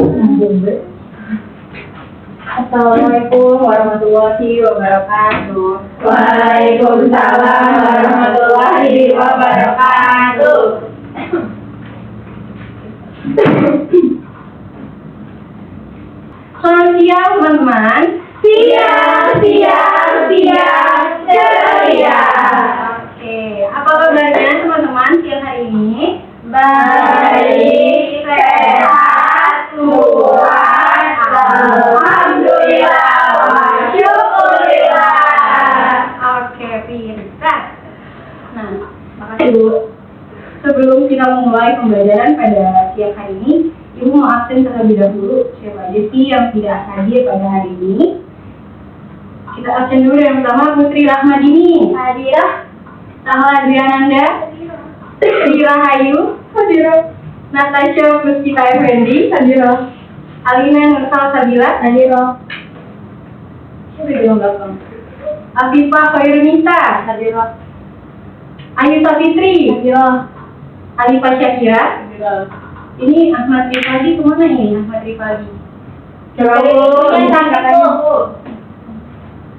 Assalamualaikum warahmatullahi wabarakatuh. Waalaikumsalam warahmatullahi wabarakatuh. Selamat siang teman-teman. Siang ceria. Oke, apa kabarnya teman-teman siang hari ini? Baik, sehat, kuat, alhamdulillah, wa syukurillah. Oke, pintar. Nah, makasih Bu. Sebelum kita memulai pembelajaran pada siang hari ini, Ibu mau absen terlebih dahulu. Siapa aja sih yang tidak hadir pada hari ini? Kita absen dulu. Yang pertama Putri Rahmadini. Hadirah. Sahla Adriananda. Sri Rahayu. Hadirah. Natasha Puspita Effendi. Hadirah. Alina Nursal Sabila. Hadirah. Siapa di belakang? Afifah Khairunisa. Hadirah. Ayu Safitri. Hadirah. Alifah Syakira. Hadirah. Ini Ahmad Rifadi kemana ini? Ahmad Rifadi. Yang katanya Bu.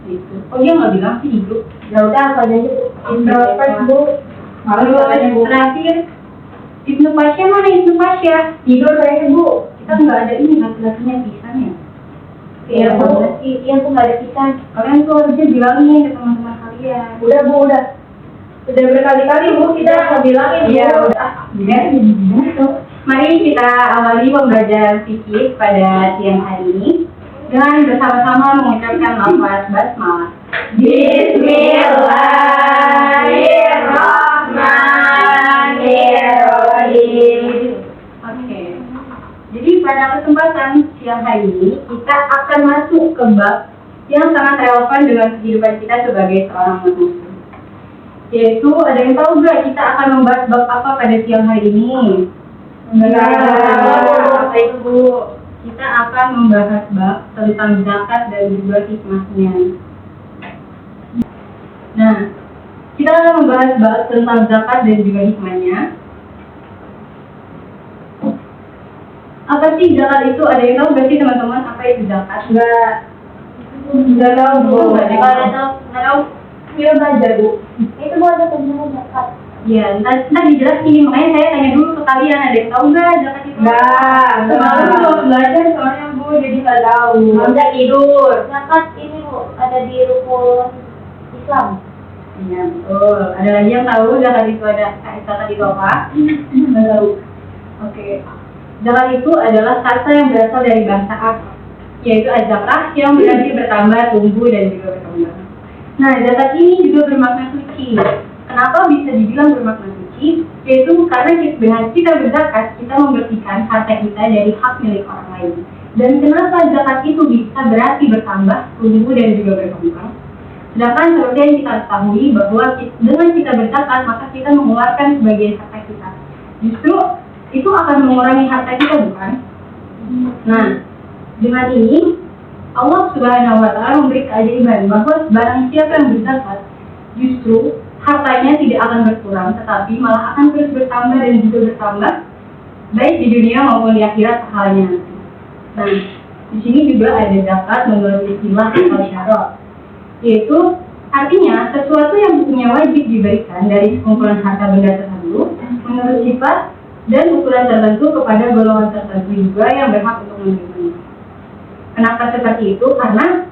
Gitu. Oh dia nggak bilang sih di grup. Ya udah apa aja Bu. Introvert Bu. Malu katanya Bu. Terakhir Ibnu Pasya mana Ibnu Pasya? Tidur saya Bu. Kita nggak ada ini laki-lakinya pisannya. Iya Bu. Iya Bu nggak ada pisan. Kalian tuh harusnya bilangin ke teman-teman kalian. Udah Bu udah. Sudah berkali-kali Bu kita bilangin Bu. Iya udah. Mari kita awali pembelajaran fikih pada siang hari ini dengan bersama-sama mengucapkan lafaz basmalah. Bismillahirrahmanirrahim. Oke. Jadi pada kesempatan siang hari ini kita akan masuk ke bab yang sangat relevan dengan kehidupan kita sebagai seorang muslim. Yaitu ada yang tahu nggak kita akan membahas bab apa pada siang hari ini? Apa itu Bu? Kita akan membahas bab tentang zakat dan juga hikmahnya. Nah, kita akan membahas bab tentang zakat dan juga hikmahnya. Apa sih zakat itu? Ada yang tahu nggak sih teman-teman apa itu zakat? Nggak tahu Bu. Nggak tahu. Kita belajar Bu. Itu Bu ada tentang zakat. Ya, ntar dijelasin. Makanya saya tanya dulu ke kalian, ada yang tahu nggak zakat itu? Semalam belum belajar soalnya Bu, jadi nggak tahu. Nggak tidur. Zakat ini Bu ada di rukun Islam. Iya betul. Ada lagi yang tahu zakat itu zakat itu apa? Nggak tahu. Oke. Zakat itu adalah kata yang berasal dari bahasa Arab, yaitu az-zakah yang berarti bertambah, tumbuh dan juga berkembang. Nah, zakat ini juga bermakna suci. Kenapa bisa dibilang bermakna suci? Yaitu karena dengan kita berzakat, kita membersihkan harta kita dari hak milik orang lain. Dan kenapa zakat itu bisa berarti bertambah, tumbuh dan juga berkembang? Sedangkan seperti yang kita ketahui bahwa dengan kita berzakat, maka kita mengeluarkan sebagian harta kita. Justru itu akan mengurangi harta kita, bukan? Nah, dengan ini Allah Subhanahu wa Ta'ala memberi keajaiban bahwa barang siapa yang berzakat, justru hartanya tidak akan berkurang, tetapi malah akan terus bertambah dan juga bertambah, baik di dunia maupun di akhirat pahalanya nanti. Nah, di sini juga ada zakat menurut istilah al-syarah, yaitu artinya sesuatu yang hukumnya wajib diberikan dari kumpulan harta benda tersebut menurut sifat dan ukuran tertentu kepada golongan tertentu juga yang berhak untuk menerimanya. Kenapa seperti itu? Karena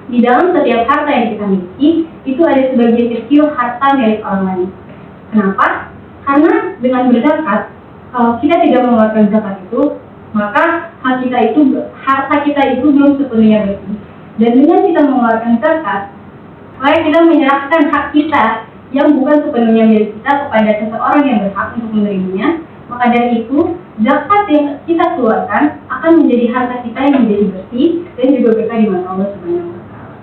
di dalam setiap harta yang kita miliki, itu ada sebagian kecil harta milik orang lain. Kenapa? Karena dengan berzakat, kalau kita tidak mengeluarkan zakat itu, maka harta kita itu belum sepenuhnya bersih. Dan dengan kita mengeluarkan zakat, maka kita menyerahkan hak kita yang bukan sepenuhnya milik kita kepada seseorang yang berhak untuk menerimanya. Maka dari itu, zakat yang kita keluarkan akan menjadi harta kita yang menjadi bersih dan juga berkah di mata Allah Subhanahu wa Ta'ala.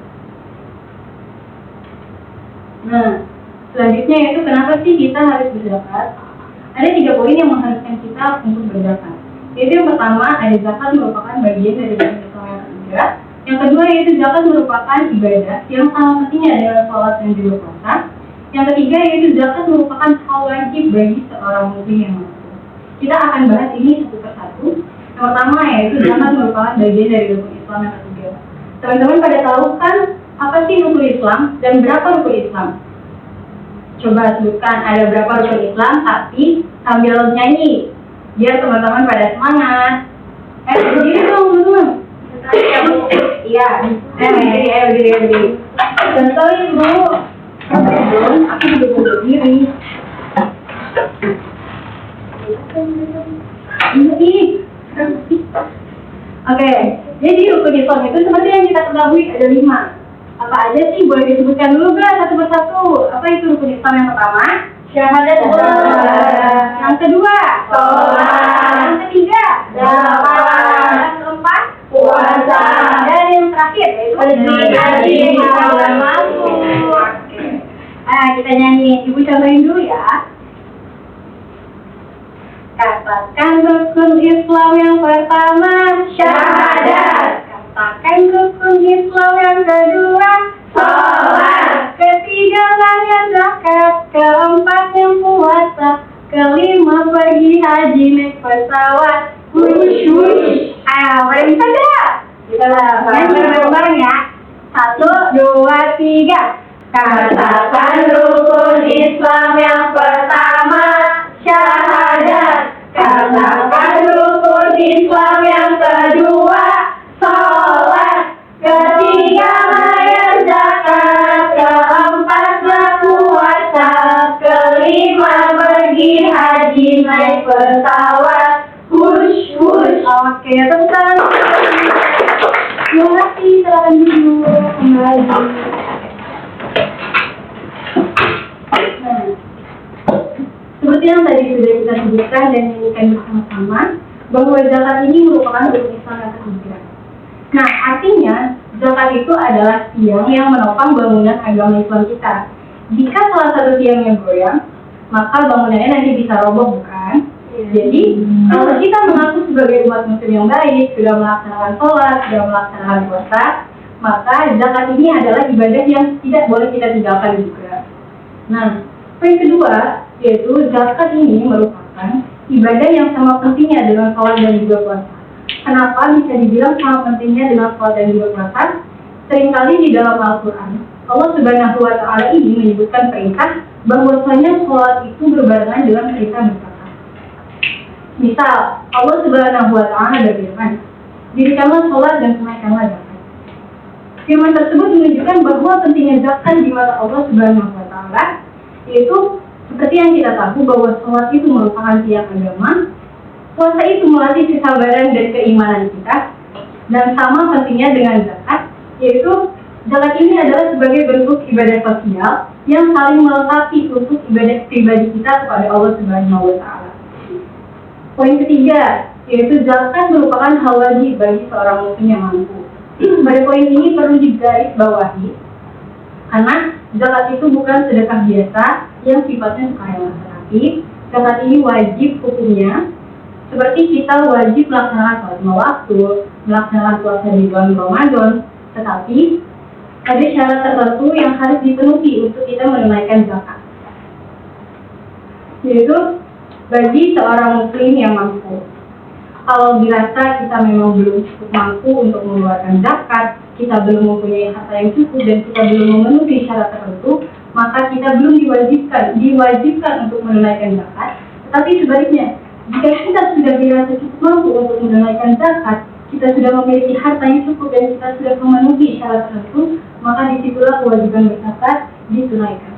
Nah, selanjutnya yaitu kenapa sih kita harus berzakat? Ada 3 poin yang mengharuskan kita untuk berzakat. Yaitu yang pertama, ada zakat merupakan bagian dari Islam yang ketiga. Yang kedua yaitu zakat merupakan ibadah yang salah satunya adalah sholat dan juga puasa. Yang ketiga yaitu zakat merupakan hal wajib bagi seorang muslim yang mampu. Kita akan bahas ini satu persatu. Yang pertama yaitu zakat merupakan bagian dari rukun Islam yang ketiga. Teman-teman pada tahu kan apa sih rukun Islam dan berapa rukun Islam? Coba sebutkan ada berapa rukun Islam, tapi sambil nyanyi biar teman-teman pada semangat. Berdiri dong teman-teman. Iya, berdiri. Contohin dulu. Aku juga berdiri. Oke, jadi rukun Islam itu seperti yang kita ketahui ada 5. Apa aja sih? Boleh disebutkan dulu gak satu persatu? Apa itu rukun Islam yang pertama? Syahadat. Yang kedua? Sholat. Yang ketiga? Zakat. Yang keempat? Puasa. Dan yang terakhir yaitu haji. Oke. Kita nyanyi. Ibu contohin dulu ya. Katakan rukun Islam yang pertama, syahadat. Katakan rukun Islam yang kedua, sholat. Ketiga bayar zakat. Keempat yang puasa. Kelima pergi haji naik pesawat. Wush. Boleh bisa gak? Bisa lah. Bareng-bareng ya. 1, 2, 3. Katakan rukun Islam yang pertama, syahadat. Katakan rukun Islam yang kedua, sholat. Ketiga bayar zakat. Keempat berpuasa. Kelima pergi haji naik pesawat. Wush. Oke, teman-teman. Terima kasih, silakan dulu kembali. Seperti yang tadi sudah kita sebutkan dan nyanyikan bersama-sama, bahwa zakat ini merupakan rukun Islam yang ketiga. Nah, artinya zakat itu adalah tiang yang menopang bangunan agama Islam kita. Jika salah satu tiangnya goyang, maka bangunannya nanti bisa roboh, bukan? Jadi, kalau kita mengaku sebagai umat muslim yang baik, sudah melaksanakan sholat, sudah melaksanakan puasa, maka zakat ini adalah ibadah yang tidak boleh kita tinggalkan juga. Nah, poin kedua, yaitu zakat ini merupakan ibadah yang sama pentingnya dengan sholat dan juga puasa. Kenapa bisa dibilang sama pentingnya dengan sholat dan juga puasa? Seringkali di dalam Al-Quran, Allah Subhanahu wa Ta'ala ini menyebutkan perintah bahwasanya sholat itu berbarengan dengan perintah berzakat. Misal, Allah Subhanahu wa Ta'ala berfirman, dirikanlah sholat dan tunaikanlah zakat. Firman tersebut menunjukkan bahwa pentingnya zakat di mata Allah Subhanahu wa Ta'ala, yaitu seperti yang kita tahu bahwa sholat itu merupakan tiang agama, puasa itu melatih kesabaran dan keimanan kita, dan sama pentingnya dengan zakat, yaitu zakat ini adalah sebagai bentuk ibadah sosial yang saling melengkapi untuk ibadah pribadi kita kepada Allah Subhanahu wa Ta'ala. Poin ketiga, yaitu zakat merupakan hal wajib bagi seorang muslim yang mampu. Pada poin ini perlu digarisbawahi, karena zakat itu bukan sedekah biasa yang sifatnya sukarela, tetapi zakat ini wajib hukumnya, seperti kita wajib melaksanakan sholat 5 waktu, melaksanakan puasa di bulan Ramadan, tetapi ada syarat tertentu yang harus dipenuhi untuk kita menunaikan zakat, yaitu bagi seorang muslim yang mampu. Kalau dirasa kita memang belum cukup mampu untuk mengeluarkan zakat, kita belum mempunyai harta yang cukup dan kita belum memenuhi syarat tertentu, maka kita belum diwajibkan untuk menunaikan zakat. Tetapi sebaliknya, jika kita sudah dirasa cukup mampu untuk menunaikan zakat, kita sudah memiliki harta yang cukup dan kita sudah memenuhi syarat tertentu, maka disitulah kewajiban berzakat ditunaikan.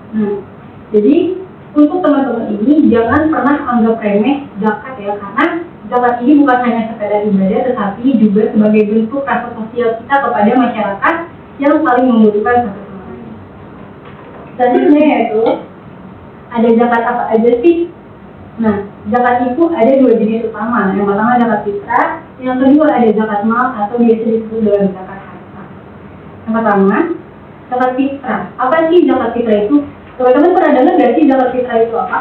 Nah, jadi untuk teman-teman ini jangan pernah anggap remeh zakat ya, karena zakat ini bukan hanya sekedar ibadah, tetapi juga sebagai bentuk rasa sosial kita kepada masyarakat yang saling membutuhkan satu sama lain. Selanjutnya yaitu ada zakat apa aja sih? Nah, zakat itu ada 2 jenis utama. Yang pertama zakat fitrah, yang kedua ada zakat mal atau biasa disebut dengan zakat harta. Yang pertama zakat fitrah. Apa sih zakat fitrah itu? Teman-teman pernah dengar nggak sih zakat fitrah itu apa?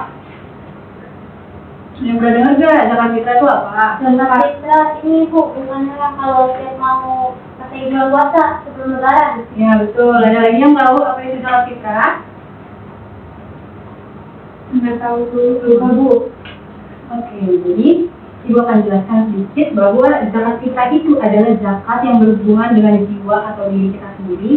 Yang pernah dengar nggak zakat fitrah itu apa? Zakat fitrah ini Bu, gimana kalau saya mau pakai bulan puasa sebelum lebaran? Ya betul. Ada lagi yang tahu apa itu zakat fitrah? Nggak tahu dulu, Bu. Oke, jadi Ibu akan jelaskan sedikit bahwa zakat fitrah itu adalah zakat yang berhubungan dengan jiwa atau diri kita sendiri.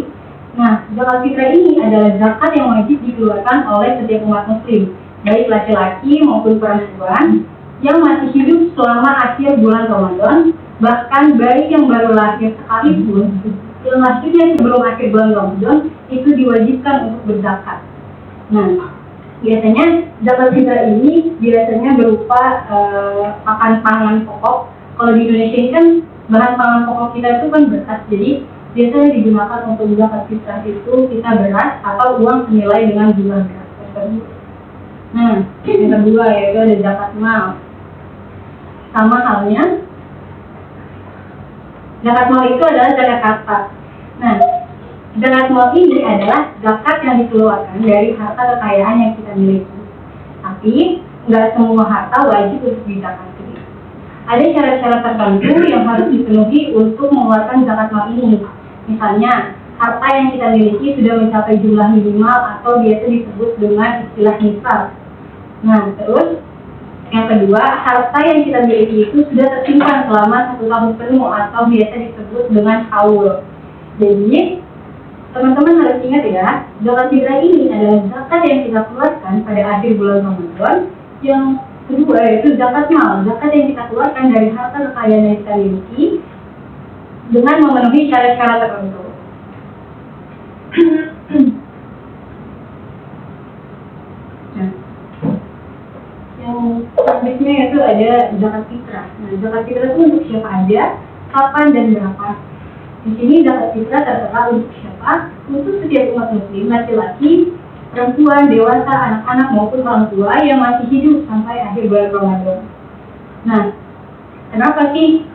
Nah, zakat fitrah ini adalah zakat yang wajib dikeluarkan oleh setiap umat muslim, baik laki-laki maupun perempuan yang masih hidup selama akhir bulan Ramadan, bahkan baik yang baru lahir sekalipun, yang lahirnya sebelum akhir bulan Ramadan, itu diwajibkan untuk berzakat. Nah, biasanya zakat fitrah ini biasanya berupa pakan pangan pokok. Kalau di Indonesia ini kan bahan pangan pokok kita itu kan beras, jadi biasanya digunakan untuk zakat fitrah itu kita beras atau uang senilai dengan jumlah beras tersebut. Nah, yang kedua yaitu ada zakat mal. Sama halnya, zakat mal itu adalah zakat harta. Nah, zakat mal ini adalah zakat yang dikeluarkan dari harta kekayaan yang kita miliki. Tapi, nggak semua harta wajib untuk dizakati. Ada syarat-syarat tertentu yang harus dipenuhi untuk mengeluarkan zakat mal ini. Misalnya, harta yang kita miliki sudah mencapai jumlah minimal atau biasa disebut dengan istilah nisab. Nah, terus yang kedua, harta yang kita miliki itu sudah tersimpan selama 1 tahun penuh atau biasa disebut dengan haul. Jadi, teman-teman harus ingat ya, zakat fitrah ini adalah zakat yang kita keluarkan pada akhir bulan Ramadan. Yang kedua yaitu zakat mal, zakat yang kita keluarkan dari harta kekayaan yang kita miliki dengan memenuhi syarat-syarat tertentu. Nah, yang selanjutnya itu ada zakat fitrah. Nah, zakat fitrah itu untuk siapa aja, kapan dan berapa. Di sini zakat fitrah tertera untuk siapa? Untuk setiap umat muslim, laki-laki, perempuan, dewasa, anak-anak maupun orang tua yang masih hidup sampai akhir bulan Ramadan. Nah, kenapa sih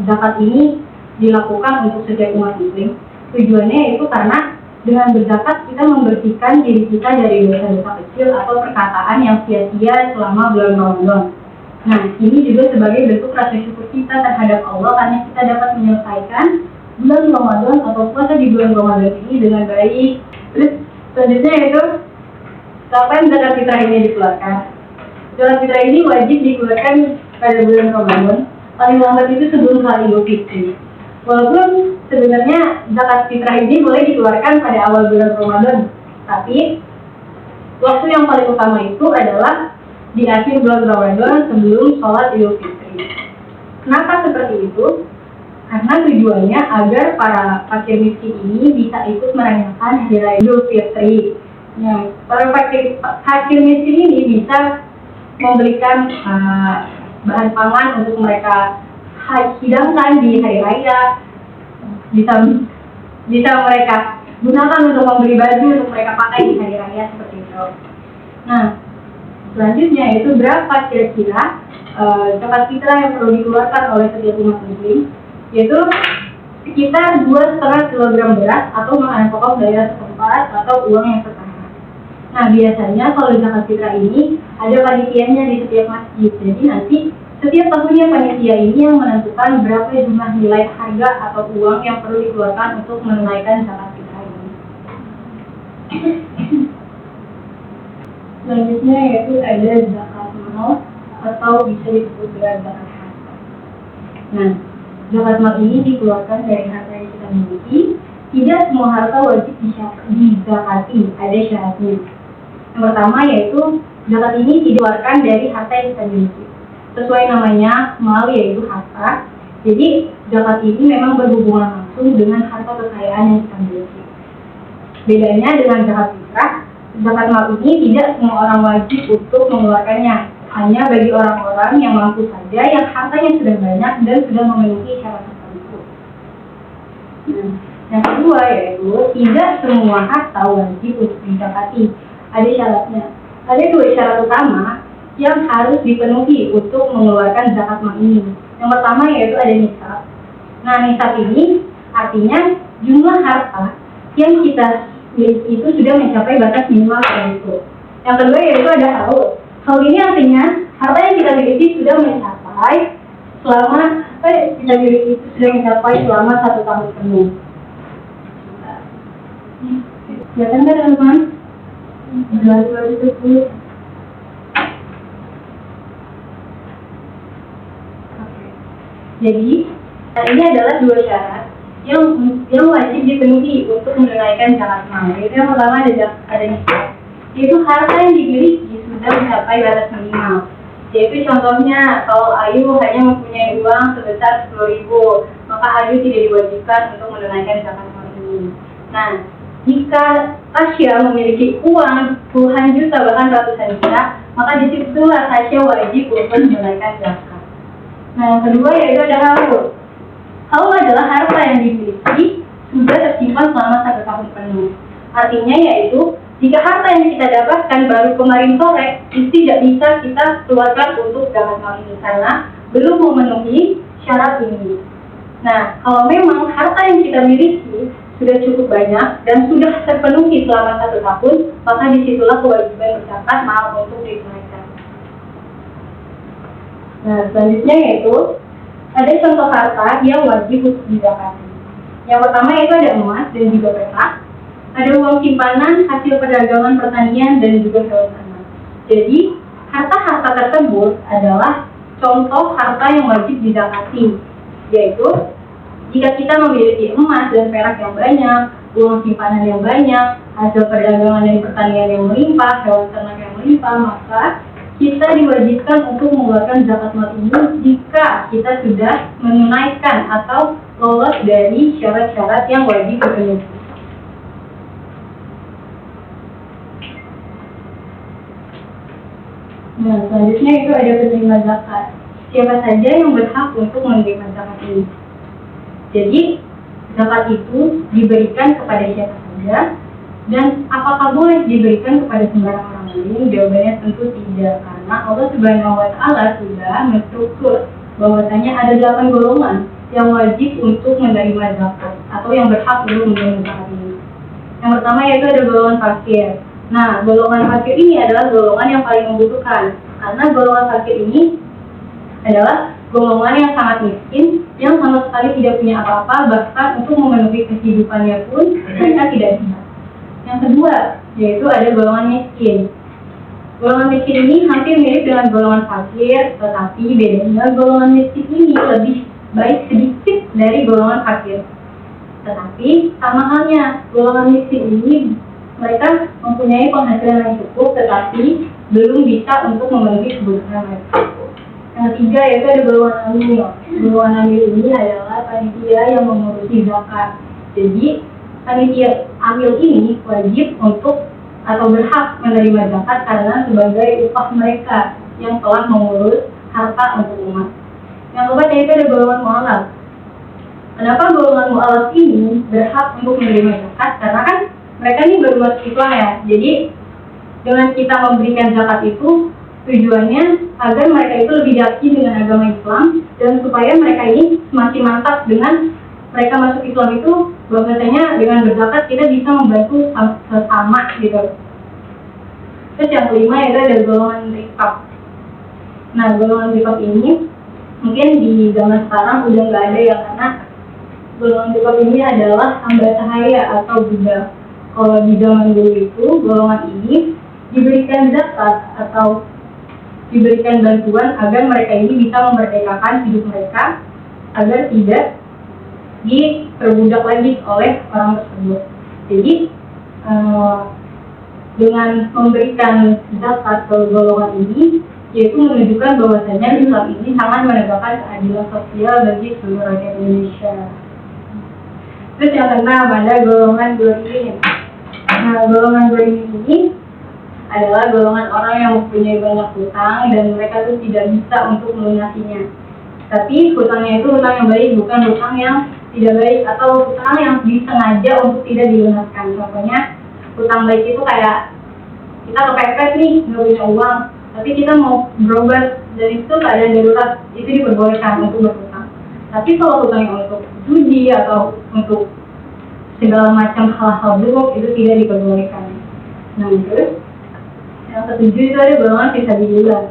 zakat ini dilakukan untuk setiap umat muslim? Tujuannya itu karena dengan berzakat kita membersihkan diri kita dari dosa-dosa kecil atau perkataan yang sia-sia selama bulan Ramadan. Nah, ini juga sebagai bentuk rasa syukur kita terhadap Allah karena kita dapat menyelesaikan bulan Ramadan atau puasa di bulan Ramadan ini dengan baik. Terus selanjutnya itu kapan zakat fitrah ini dikeluarkan? Zakat fitrah ini wajib dikeluarkan pada bulan Ramadan. Paling lambat itu sebelum hari Idul Fitri. Walaupun sebenarnya zakat fitrah ini boleh dikeluarkan pada awal bulan Ramadan, tapi waktu yang paling utama itu adalah di akhir bulan Ramadan sebelum sholat Idul Fitri. Kenapa seperti itu? Karena tujuannya agar para fakir miskin ini bisa ikut merayakan Hari Raya Idul Fitri. Nah, para fakir miskin ini bisa memberikan bahan pangan untuk mereka hidangkan di hari raya, bisa mereka gunakan untuk membeli baju untuk mereka pakai di hari raya seperti itu. Nah, selanjutnya itu berapa kira-kira zakat fitrah yang perlu dikeluarkan oleh setiap umat muslim, yaitu sekitar 2,5 kg beras atau makanan pokok daerah setempat atau uang yang setara. Nah, biasanya kalau zakat fitrah ini ada panitianya di setiap masjid, jadi nanti setiap tahunnya panitia ini yang menentukan berapa jumlah nilai harga atau uang yang perlu dikeluarkan untuk menunaikan zakat fitrah ini. Selanjutnya yaitu ada zakat mal atau bisa disebut dengan zakat harta. Nah, zakat mal ini dikeluarkan dari harta yang kita miliki. Tidak semua harta wajib dizakati, ada syaratnya. Yang pertama yaitu zakat ini dikeluarkan dari harta yang kita miliki. Sesuai namanya, mal yaitu harta. Jadi, zakat ini memang berhubungan langsung dengan harta kekayaan yang kita miliki. Bedanya dengan zakat fitrah, zakat mal ini tidak semua orang wajib untuk mengeluarkannya. Hanya bagi orang-orang yang mampu saja, yang hartanya sudah banyak dan sudah memenuhi syarat tertentu. Nah, yang kedua yaitu tidak semua harta wajib untuk dizakati. Ada syaratnya. Ada 2 syarat utama yang harus dipenuhi untuk mengeluarkan zakat mal ini. Yang pertama yaitu ada nisab. Nah, nisab ini artinya jumlah harta yang kita miliki itu sudah mencapai batas minimal itu. Yang kedua yaitu ada haul. Haul ini artinya harta yang kita miliki sudah mencapai selama selama 1 tahun penuh. Ya kan teman-teman? Jadi, ini adalah dua syarat yang wajib dipenuhi untuk menunaikan zakat mal. Yaitu yang pertama ada nisab, yaitu harta yang dimiliki sudah mencapai batas minimal. Yaitu contohnya kalau Ayu hanya mempunyai uang sebesar 10.000, maka Ayu tidak diwajibkan untuk menunaikan zakat mal ini. Nah, jika Tasya memiliki uang puluhan juta bahkan ratusan juta, maka disitulah Tasya wajib untuk menunaikan zakat. Nah, yang kedua yaitu ada haul. Haul adalah harta yang dimiliki sudah tersimpan selama 1 tahun penuh. Artinya yaitu jika harta yang kita dapatkan baru kemarin sore, itu tidak bisa kita keluarkan untuk zakat mal ini karena belum memenuhi syarat ini. Nah, kalau memang harta yang kita miliki sudah cukup banyak dan sudah terpenuhi selama 1 tahun, maka disitulah kewajiban berzakat mal untuk ditunaikan. Nah, selanjutnya yaitu ada contoh harta yang wajib untuk dizakati. Yang pertama yaitu ada emas dan juga perak, ada uang simpanan, hasil perdagangan pertanian dan juga hewan ternak. Jadi, harta-harta tersebut adalah contoh harta yang wajib dizakati, yaitu jika kita memiliki emas dan perak yang banyak, uang simpanan yang banyak, hasil perdagangan dan pertanian yang melimpah, hewan ternak yang melimpah, maka kita diwajibkan untuk mengeluarkan zakat mal ini jika kita sudah menunaikan atau lolos dari syarat-syarat yang wajib dipenuhi. Nah, selanjutnya itu ada penerima zakat. Siapa saja yang berhak untuk menerima zakat ini? Jadi, zakat itu diberikan kepada siapa saja, dan apakah boleh diberikan kepada sembarang orang lain? Jawabannya tentu tidak, karena Allah Subhanahu wa Ta'ala sudah menstruktur bahwasanya ada 8 golongan yang wajib untuk menerima zakat atau yang berhak untuk menerima zakat ini. Yang pertama yaitu ada golongan fakir. Nah, golongan fakir ini adalah golongan yang paling membutuhkan, karena golongan fakir ini adalah golongan yang sangat miskin, yang sama sekali tidak punya apa-apa, bahkan untuk memenuhi kehidupannya pun mereka tidak bisa. Yang kedua, yaitu ada golongan miskin. Golongan miskin ini hampir mirip dengan golongan fakir, tetapi bedanya golongan miskin ini lebih baik sedikit dari golongan fakir. Tetapi sama halnya, golongan miskin ini mereka mempunyai penghasilan yang cukup, tetapi belum bisa untuk memenuhi kebutuhan mereka. Yang ketiga yaitu ada golongan amil. Golongan amil ini adalah panitia yang mengurusi zakat. Jadi panitia amil ini wajib untuk atau berhak menerima zakat karena sebagai upah mereka yang telah mengurus harta untuk umat. Yang keempat yaitu ada golongan mu'alaf. Kenapa golongan mu'alaf ini berhak untuk menerima zakat? Karena kan mereka ini baru masuk Islam ya. Jadi dengan kita memberikan zakat itu tujuannya agar mereka itu lebih yakin dengan agama Islam dan supaya mereka ini semakin mantap dengan mereka masuk Islam itu, bahwasanya dengan berzakat kita bisa membantu sesama gitu. Terus yang kelima yaitu ada golongan rikab. Nah, golongan rikab ini mungkin di zaman sekarang udah nggak ada ya, karena golongan rikab ini adalah hamba sahaya atau budak. Kalau di zaman dulu itu golongan ini diberikan zakat atau diberikan bantuan agar mereka ini bisa memerdekakan hidup mereka agar tidak diperbudak lagi oleh orang tersebut. Jadi dengan memberikan zakat ke golongan ini, yaitu menunjukkan bahwasanya Islam ini sangat menegakkan keadilan sosial bagi seluruh rakyat Indonesia. Terus yang keenam ada golongan gorimin. Nah, golongan gorimin ini adalah golongan orang yang mempunyai banyak hutang dan mereka tuh tidak bisa untuk melunasinya. Tapi hutangnya itu hutang yang baik, bukan hutang yang tidak baik atau hutang yang disengaja untuk tidak dilunaskan. Contohnya hutang baik itu kayak kita kepepet nih, nggak punya uang, tapi kita mau berobat dan itu keadaan darurat, itu diperbolehkan untuk berhutang. Tapi kalau hutang yang untuk judi atau untuk segala macam hal-hal buruk itu tidak diperbolehkan. Nah, terus yang ketujuh itu ada golongan fisabilillah.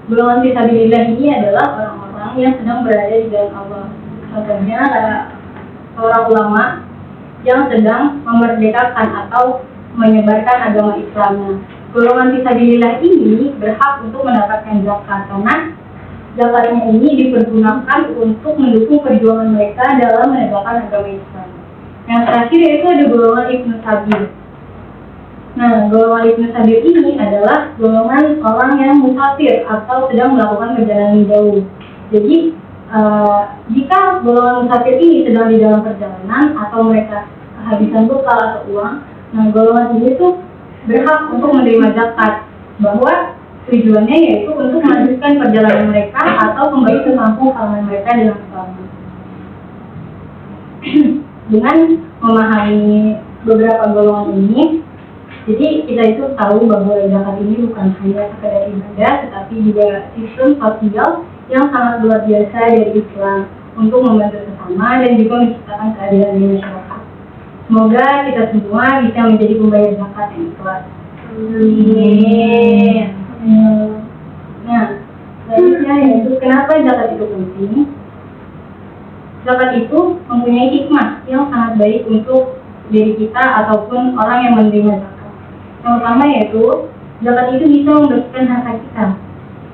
Golongan fisabilillah ini adalah orang-orang yang sedang berada di jalan Allah. Contohnya kayak seorang ulama yang sedang memerdekakan atau menyebarkan agama Islamnya. Golongan fisabilillah ini berhak untuk mendapatkan zakat karena zakatnya ini dipergunakan untuk mendukung perjuangan mereka dalam menegakkan agama Islam. Yang terakhir yaitu ada golongan Ibnu Sabir. Nah, golongan Ibnu Sabir ini adalah golongan orang yang musafir atau sedang melakukan perjalanan jauh. Jadi, jika golongan musafir ini sedang di dalam perjalanan atau mereka kehabisan bekal atau uang, nah golongan ini tuh berhak untuk menerima zakat, bahwa tujuannya yaitu untuk melanjutkan perjalanan mereka atau kembali ke kampung halaman mereka dengan selamat. Dengan memahami beberapa golongan ini, jadi kita itu tahu bahwa zakat ini bukan hanya sekedar ibadah, tetapi juga sistem sosial yang sangat luar biasa dari Islam untuk membantu sesama dan juga menciptakan keadilan di masyarakat. Semoga kita semua bisa menjadi pembayar zakat yang ikhlas. Amin. Nah, selanjutnya yaitu kenapa zakat itu penting? Zakat itu mempunyai hikmah yang sangat baik untuk diri kita ataupun orang yang menerima zakat. Yang pertama yaitu zakat itu bisa membersihkan harta kita.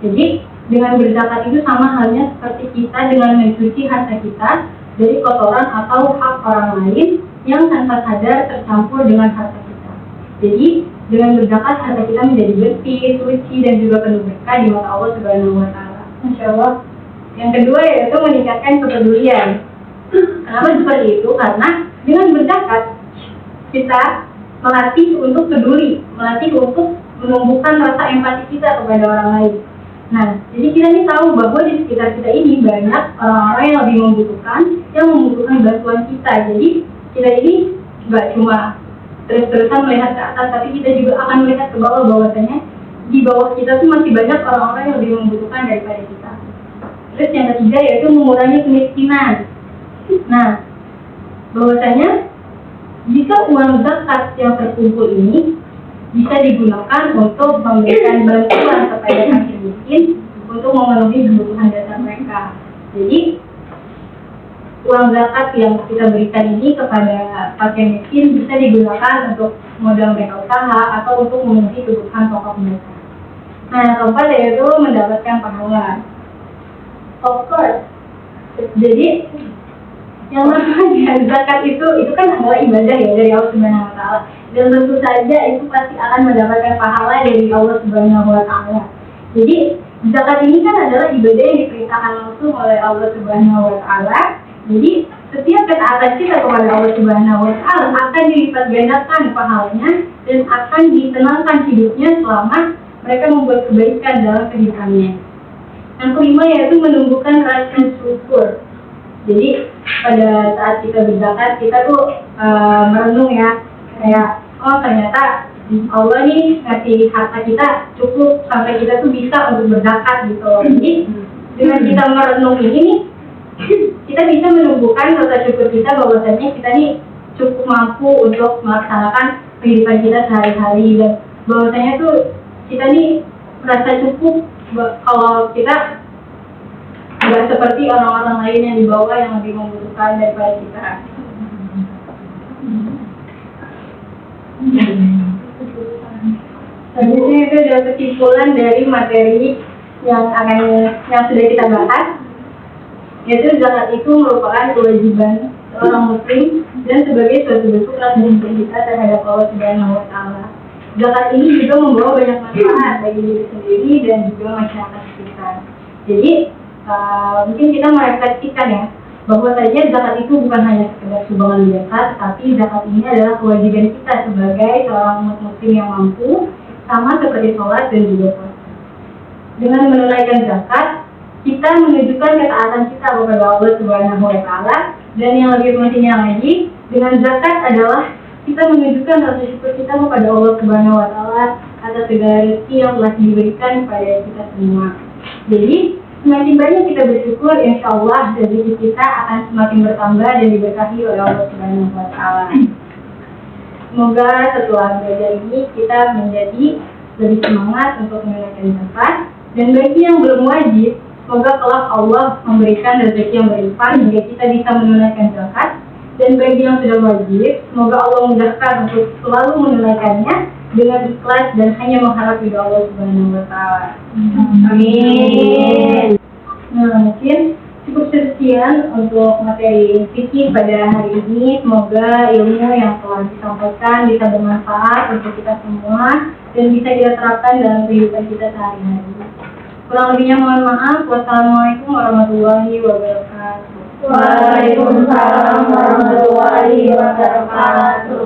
Jadi dengan berzakat itu sama halnya seperti kita dengan mencuci harta kita dari kotoran atau hak orang lain yang tanpa sadar tercampur dengan harta kita. Jadi dengan berzakat harta kita menjadi bersih, suci dan juga penuh berkah di mata Allah Subhanahu wa taala. Masyaallah. Yang kedua yaitu meningkatkan kepedulian. Kenapa seperti itu? Karena dengan berzakat kita melatih untuk peduli, melatih untuk menumbuhkan rasa empati kita kepada orang lain. Nah, jadi kita ini tahu bahwa di sekitar kita ini banyak orang-orang yang lebih membutuhkan bantuan kita. Jadi kita ini nggak cuma terus-terusan melihat ke atas, tapi kita juga akan melihat ke bawah, bahwasanya di bawah kita tuh masih banyak orang-orang yang lebih membutuhkan daripada kita. Terus yang ketiga yaitu mengurangi kemiskinan. Nah, bahwasanya jika uang zakat yang terkumpul ini bisa digunakan untuk memberikan bantuan kepada fakir miskin untuk memenuhi kebutuhan dasar mereka. Jadi uang zakat yang kita berikan ini kepada fakir miskin bisa digunakan untuk modal mereka usaha atau untuk memenuhi kebutuhan pokok mereka. Nah, yang keempat yaitu mendapatkan pahala. Of course. Jadi yang namanya zakat itu kan adalah ibadah ya dari Allah Subhanahu wa taala. Dan tentu saja itu pasti akan mendapatkan pahala dari Allah Subhanahu wa taala. Jadi zakat ini kan adalah ibadah yang diperintahkan langsung oleh Allah Subhanahu wa taala. Jadi setiap ketaatan kita kepada Allah Subhanahu wa taala akan dilipat gandakan pahalanya dan akan ditenangkan hidupnya selama mereka membuat kebaikan dalam kehidupannya. Yang kelima yaitu menumbuhkan rasa syukur. Jadi pada saat kita berzakat kita tuh merenung ya, kayak oh ternyata Allah nih ngasih harta kita cukup sampai kita tuh bisa untuk berzakat gitu. Jadi dengan kita merenung ini nih kita bisa menumbuhkan rasa syukur kita bahwasanya kita nih cukup mampu untuk melaksanakan kehidupan kita sehari-hari, dan bahwasanya tuh kita nih merasa cukup kalau kita nggak seperti orang-orang lain yang di bawah yang lebih membutuhkan daripada kita. Selanjutnya itu adalah kesimpulan dari materi yang sudah kita bahas, yaitu zakat itu merupakan kewajiban seorang muslim dan sebagai suatu bentuk rasa syukur kita terhadap Allah Subhanahu wa taala. Zakat ini juga membawa banyak manfaat bagi diri sendiri dan juga masyarakat sekitar. Jadi mungkin kita merefleksikan ya, bahwa saja zakat itu bukan hanya sekedar sumbangan biasa, tetapi zakat ini adalah kewajiban kita sebagai seorang muslim yang mampu, sama seperti sholat dan juga puasa. Dengan menunaikan zakat, kita menunjukkan ketaatan kita kepada Allah Subhanahu wa taala, dan yang lebih pentingnya lagi, dengan zakat adalah kita menunjukkan rasa syukur kita kepada Allah Subhanahu wa taala atas segala rezeki yang telah diberikan kepada kita semua. Jadi semakin banyak kita bersyukur, insya Allah rezeki kita akan semakin bertambah dan diberkahi oleh Allah Subhanahu wa taala. Semoga setelah belajar ini kita menjadi lebih semangat untuk menunaikan zakat, dan bagi yang belum wajib, semoga kelak Allah memberikan rezeki yang berlimpah hingga kita bisa menunaikan zakat. Dan bagi yang sudah wajib, semoga Allah mudahkan untuk selalu menunaikannya dengan ikhlas dan hanya mengharap ridha Allah Subhanahu wa taala. Amin. Nah, mungkin cukup sekian untuk materi fikih pada hari ini. Semoga ilmu yang telah disampaikan bisa bermanfaat untuk kita semua dan bisa kita terapkan dalam kehidupan kita sehari-hari. Kurang lebihnya mohon maaf. Wassalamualaikum warahmatullahi wabarakatuh. Waalaikumsalam warahmatullahi wabarakatuh.